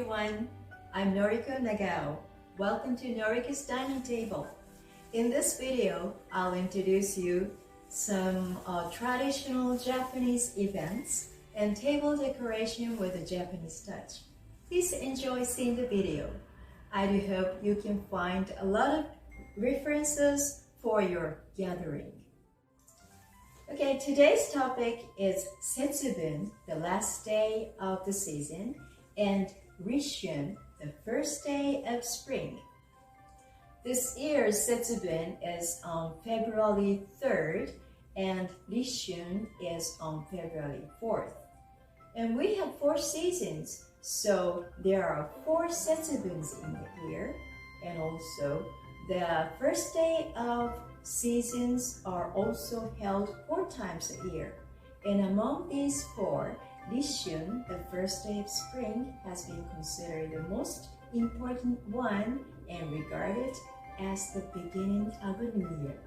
everyone, I'm Noriko Nagao. Welcome to Noriko's Dining Table. In this video, I'll introduce you some traditional Japanese events and table decoration with a Japanese touch. Please enjoy seeing the video. I do hope you can find a lot of references for your gathering. Okay, today's topic is Setsubun, the last day of the season, and Ritsshun, the first day of spring. This year's Setsubun is on February 3rd and Ritsshun is on February 4th. And we have 4 seasons, so there are 4 Setsubuns in the year, and also the first day of seasons are also held 4 times a year. And among these 4, Ritsshun, the first day of spring, has been considered the most important one and regarded as the beginning of a new year.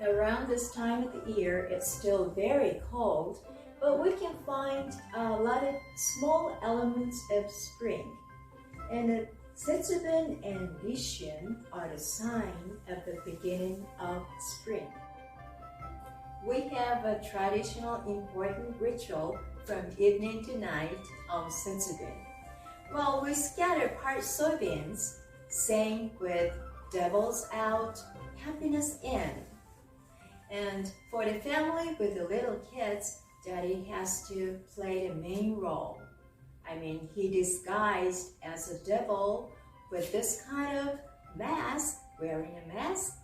Around this time of the year, it's still very cold, but we can find a lot of small elements of spring. And Setsubun and Ritsshun are the sign of the beginning of spring. We have a traditional important ritual from evening to night on Setsubun. Well, we scatter parched soybeans, saying with devils out, happiness in. And for the family with the little kids, Daddy has to play the main role. I mean, he disguised as a devil with this kind of mask, wearing a mask,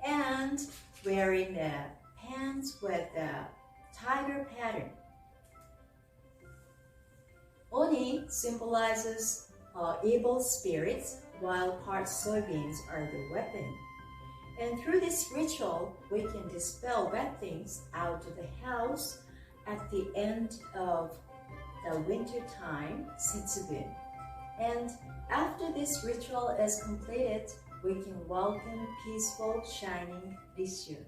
and wearing the pants with the tiger pattern. Oni symbolizes evil spirits, while parched soybeans are the weapon. And through this ritual, we can dispel bad things out of the house at the end of the winter time, Setsubun. And after this ritual is completed, we can welcome peaceful, shining Ritsshun.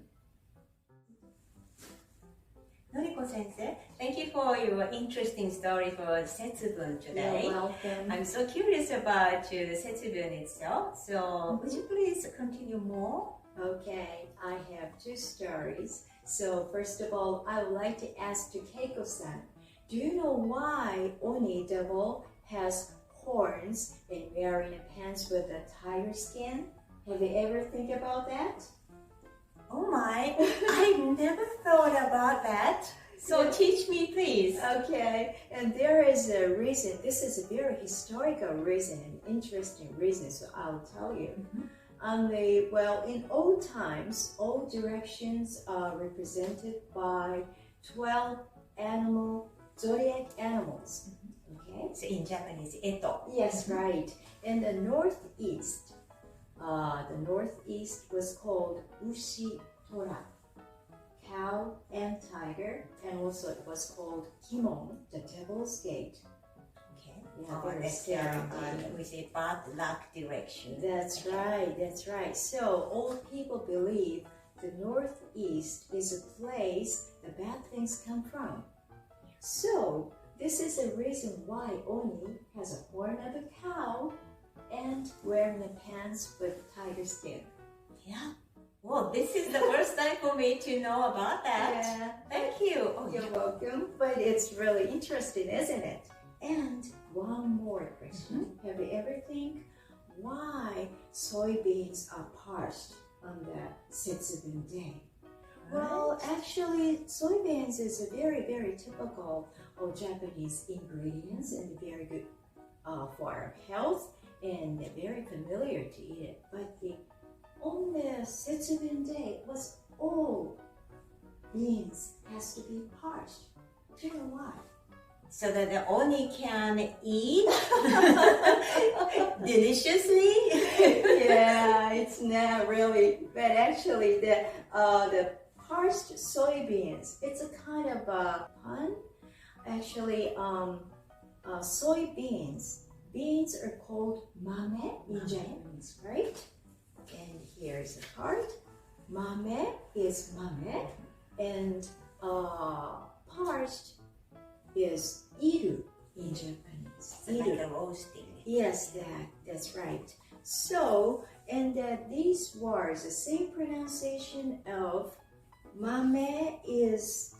Noriko Sensei, thank you for your interesting story for Setsubun today. You're welcome. I'm so curious about Setsubun itself, so would you please continue more? Okay, I have 2 stories. So first of all, I would like to ask to Keiko-san, do you know why Oni devil has horns and wearing a pants with a tiger skin? Have you ever think about that? Oh my, I never thought about that. So Yeah. teach me, please. Okay, and there is a reason. This is a very historical reason, an interesting reason, so I'll tell you. In old times, all directions are represented by 12 zodiac animals. Okay? So in Japanese, Eto. Yes, right. In the northeast was called Ushi Tora, cow and tiger, and also it was called Kimon, the devil's gate. Okay. Yeah, very that's scary. we say bad luck direction. That's right, that's right. So old people believe the northeast is a place the bad things come from. So this is a reason why Oni has a horn of a cow and wearing the pants with tiger skin. Yeah. Well, this is the first time for me to know about that. Yeah. Thank you. Oh, You're welcome. But it's really interesting, isn't it? And one more question. Have you ever think why soybeans are parched on the Setsubun day? Well, actually, soybeans is a very, very typical of Japanese ingredients and very good for our health and very familiar to eat it. But on the Setsubun day, it was all beans has to be parched. Do you know why? So that the Oni can eat deliciously. Yeah, it's not really, but actually the parched soybeans, it's a kind of a pun. Actually, soybeans, beans are called mame in Japanese, right? And here's a card. Mame is mame, and parched is iru in Japanese. Like a roasting. Yes, that's right. So, and that these words, the same pronunciation of mame is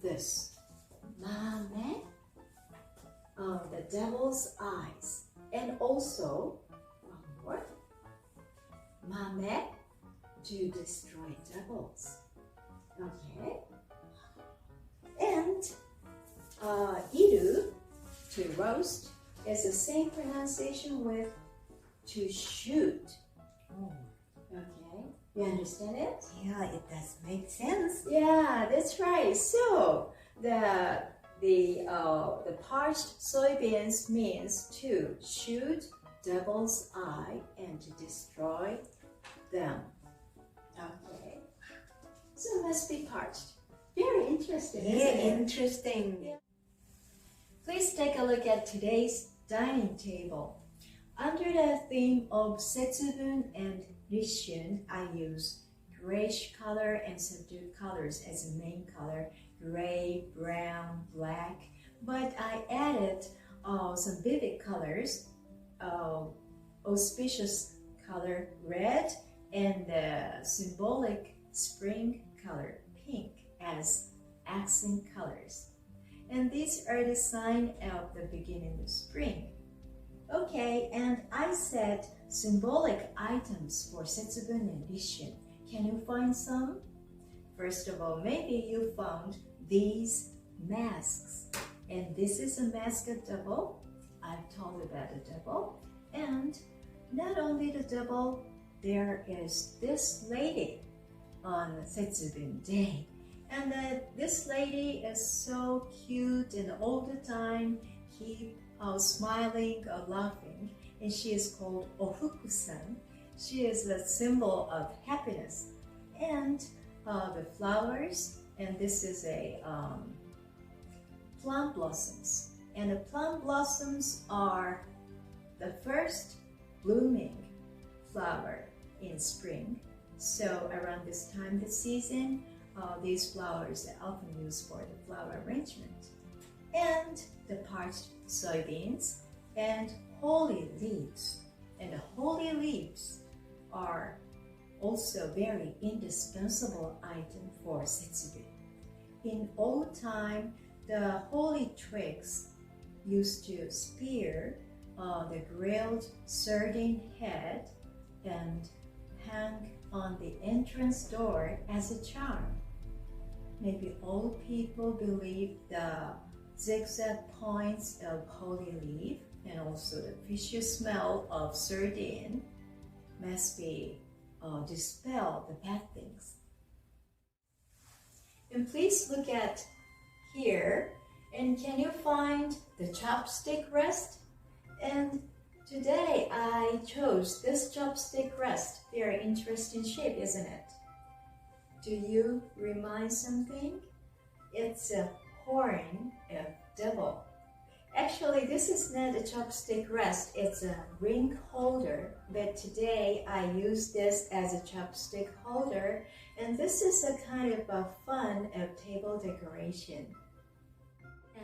this. Mame, the devil's eyes. And also, one more, mame, to destroy devils. Okay? And iru, to roast, is the same pronunciation with to shoot. Oh. Okay, you understand it? Yeah, it does make sense. Yeah, that's right. So the parched soybeans means to shoot devil's eye and to destroy them. Okay, so it must be parched. Very interesting. Yeah, isn't it? interesting. Yeah. Please take a look at today's dining table. Under the theme of Setsubun and Ritsshun, I use grayish color and subdued colors as the main color, gray, brown, black, but I added some vivid colors, auspicious color, red, and the symbolic spring color, pink, as accent colors. And these are the sign of the beginning of spring. Okay, and I said symbolic items for Setsubun and Ritsshun. Can you find some? First of all, maybe you found these masks. And this is a mask of devil. I've told about the devil. And not only the devil, there is this lady on Setsubun Day. And this lady is so cute, and all the time keep smiling or laughing. And she is called Ofuku-san. She is the symbol of happiness. And the flowers, and this is a plum blossoms. And the plum blossoms are the first blooming flower in spring. So around this time, the season, these flowers are often used for the flower arrangement. And the parched soybeans and holy leaves. And the holy leaves are also very indispensable item for Setsubun. In old time, the holy twigs used to spear the grilled sardine head and hang on the entrance door as a charm. Maybe old people believe the zigzag points of holy leaf and also the fishy smell of sardine must be dispel the bad things. And please look at here, and can you find the chopstick rest? And today I chose this chopstick rest. Very interesting shape, isn't it? Do you remind something? It's a horn of devil. Actually, this is not a chopstick rest, it's a ring holder, but today I use this as a chopstick holder, and this is a kind of a fun of table decoration.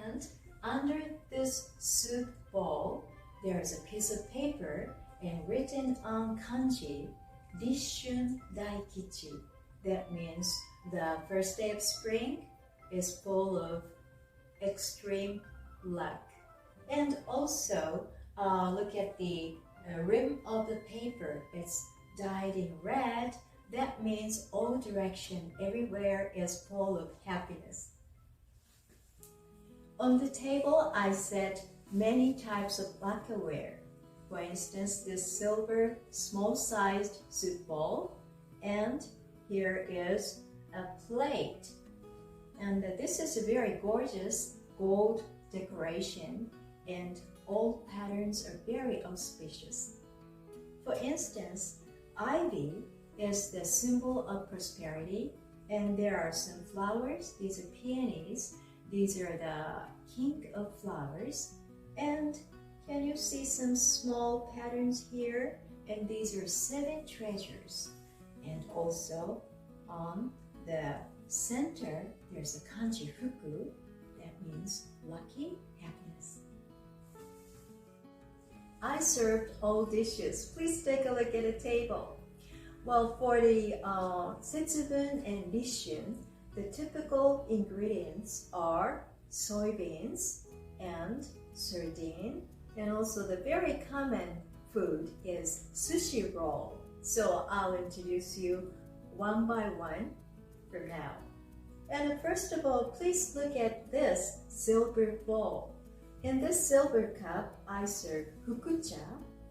And under this soup bowl, there is a piece of paper and written on kanji, Ritsshun Daikichi. That means the first day of spring is full of extreme luck. And also, look at the rim of the paper. It's dyed in red. That means all direction, everywhere is full of happiness. On the table, I set many types of lacquerware. For instance, this silver small-sized soup bowl, and here is a plate. And this is a very gorgeous gold decoration, and all patterns are very auspicious. For instance, ivy is the symbol of prosperity, and there are some flowers. These are peonies. These are the king of flowers. And can you see some small patterns here? And these are 7 treasures. And also on the center, there's a kanji fuku. That means lucky, happiness. I served all dishes. Please take a look at the table. Well, for the Setsubun and Ritsshun, the typical ingredients are soybeans and sardine, and also the very common food is sushi roll. So I'll introduce you one by one for now. And first of all, please look at this silver bowl. In this silver cup, I serve fukucha,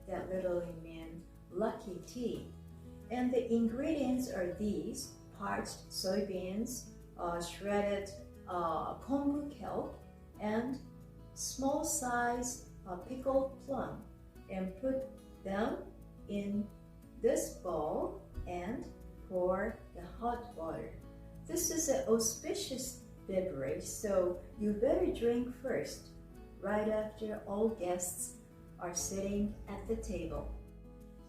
that literally means lucky tea. And the ingredients are these: parched soybeans, shredded kombu kelp, and small size pickled plum. And put them in this bowl and pour the hot water. This is an auspicious beverage, so you better drink first, right after all guests are sitting at the table.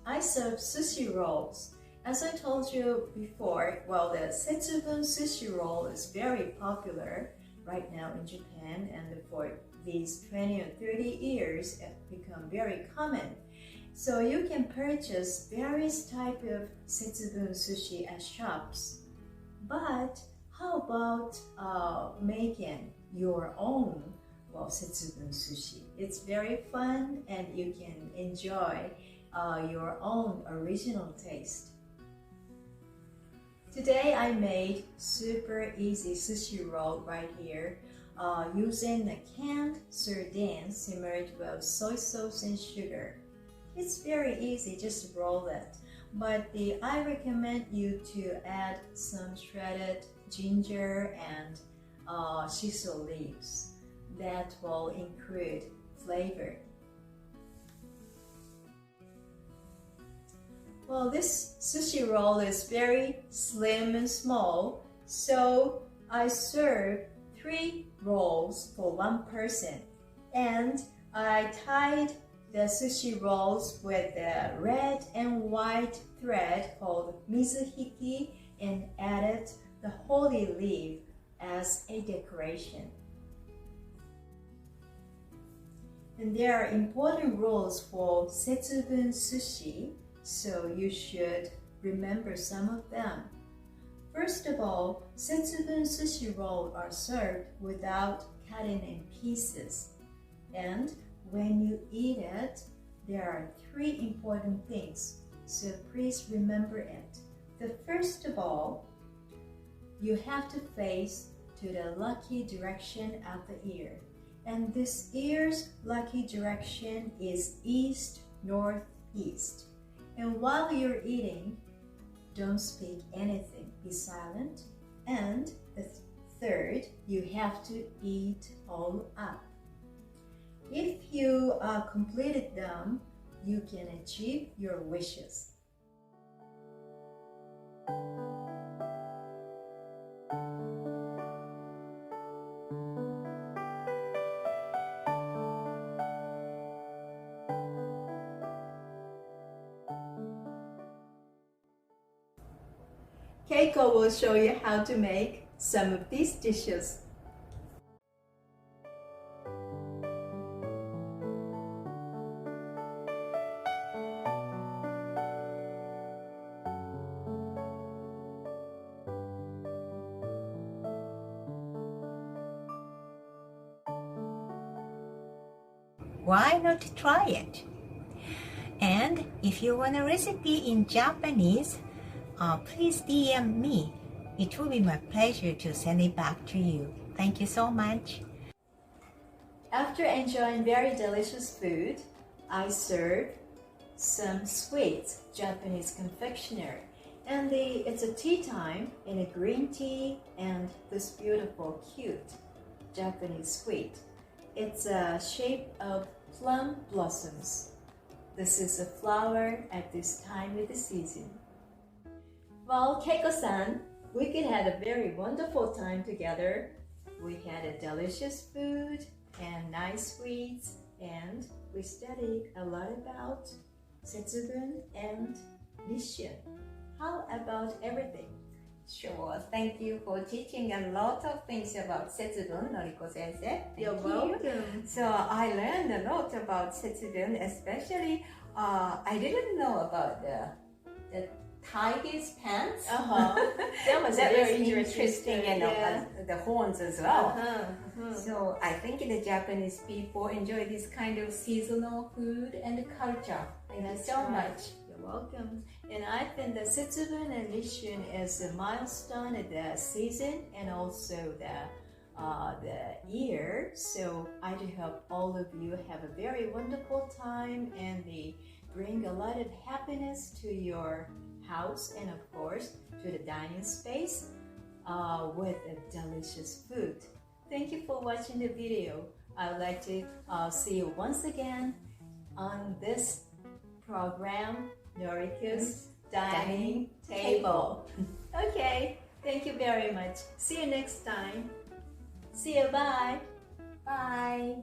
I serve sushi rolls. As I told you before, well, the Setsubun sushi roll is very popular right now in Japan, and for these 20 or 30 years it become very common. So you can purchase various type of Setsubun sushi at shops. But how about making your own Setsubun sushi? It's very fun and you can enjoy your own original taste. Today I made super easy sushi roll right here using the canned sardines simmered with soy sauce and sugar. It's very easy, just roll it. But I recommend you to add some shredded ginger and shiso leaves. That will include flavor. Well, this sushi roll is very slim and small, so I serve 3 rolls for 1 person. And I tied the sushi rolls with the red and white thread called mizuhiki and added the holy leaf as a decoration. And there are important rules for Setsubun sushi, so you should remember some of them. First of all, Setsubun sushi rolls are served without cutting in pieces. And when you eat it, there are 3 important things, so please remember it. The first of all, you have to face to the lucky direction of the ear. And this ear's lucky direction is east, northeast. And while you're eating, don't speak anything, be silent. And the third, you have to eat all up. If you completed them, you can achieve your wishes. Keiko will show you how to make some of these dishes. Why not try it? And if you want a recipe in Japanese, please DM me. It will be my pleasure to send it back to you. Thank you so much. After enjoying very delicious food, I serve some sweets, Japanese confectionery. And it's a tea time in a green tea and this beautiful, cute Japanese sweet. It's a shape of plum blossoms. This is a flower at this time of the season. Well, Keiko-san, we could have a very wonderful time together. We had a delicious food and nice sweets, and we studied a lot about Setsubun and Ritsshun. How about everything? Sure. Thank you for teaching a lot of things about Setsubun, Noriko sensei. You're welcome. So I learned a lot about Setsubun, especially I didn't know about the tiger's pants. That was That very was interesting, and yeah. the horns as well. Uh-huh. So I think the Japanese people enjoy this kind of seasonal food and culture. Thank you so much. You're welcome. And I think the Setsubun and Ritsshun is a milestone of the season and also the year. So I do hope all of you have a very wonderful time and they bring a lot of happiness to your house and of course to the dining space with a delicious food. Thank you for watching the video. I would like to see you once again on this program, Noriko's Dining Table. Okay, thank you very much. See you next time. See you, bye. Bye.